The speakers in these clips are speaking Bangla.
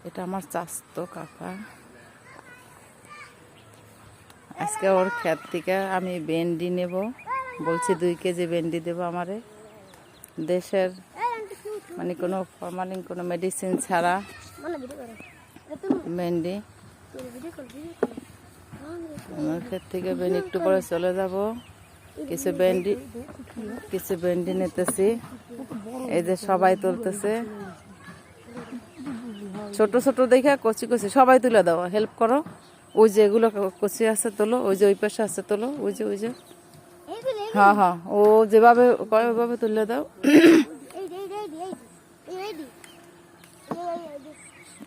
এটা আমার চাচতো কাকা। আজকে ওর ক্ষেত থেকে আমি ভেন্ডি নেব, বলছি 2 কেজি ভেন্ডি দেবো আমারে। দেশের মানে কোনো ফরমালিন কোনো মেডিসিন ছাড়া ভেন্ডি। আমার ক্ষেত থেকে ভেন্ডি একটু পরে চলে যাব। কিছু ভেন্ডি নিতেছি। এই যে সবাই তুলতেছে, ছোট ছোট দেখে কচি কচি সবাই তুলে দাও, হেল্প করো। ওই যে এগুলো কচি আছে তোলো, ওই যে ওই পাশে আছে তোলো, ওই যে হ্যাঁ হ্যাঁ, ও যেভাবে কয় ওইভাবে তুলে দাও।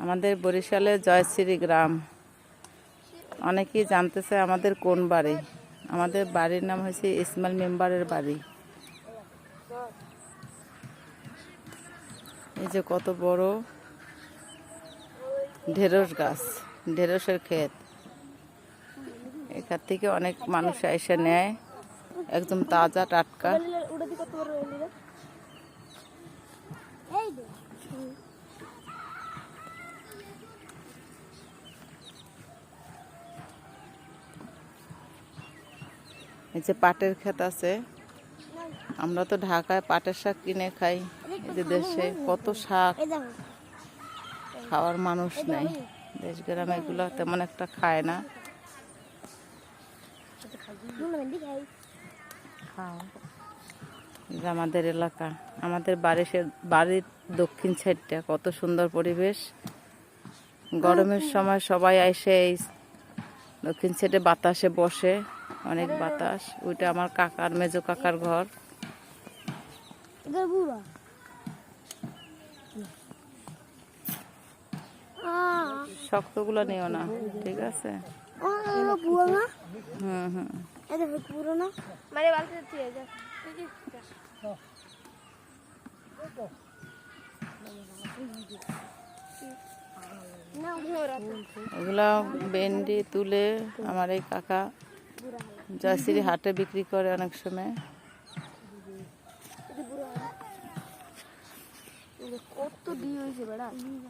আমাদের বরিশালে জয়শ্রী গ্রাম। অনেকেই জানতেছে আমাদের কোন বাড়ি। আমাদের বাড়ির নাম হয়েছে ইসমাইল মেম্বারের বাড়ি। এই যে কত বড় ঢেঁড়স গাছ, ঢেঁড়সের ক্ষেত। এখান থেকে অনেক মানুষ এসে নেয়, একদম তাজা টাটকা। এই যে পাটের ক্ষেত আছে। আমরা তো ঢাকায় পাটের শাক কিনে খাই, এই যে দেশে কত শাক, খাওয়ার মানুষ নেই। দেশ গ্রামে এগুলো তেমন একটা খায় না। আমাদের এলাকা, আমাদের বাড়ির দক্ষিণ সাইডটা কত সুন্দর পরিবেশ। গরমের সময় সবাই এসে এই দক্ষিণ সাইডে বাতাসে বসে, অনেক বাতাস। ওইটা আমার কাকার, মেজো কাকার ঘর। শক্তগুলো নিও না, ঠিক আছে? হুম হুম। এগুলা ভেন্ডি তুলে আমার এই কাকা জয়শ্রী হাটে বিক্রি করে অনেক সময়। কত দিয়ে হয়েছে বেড়া।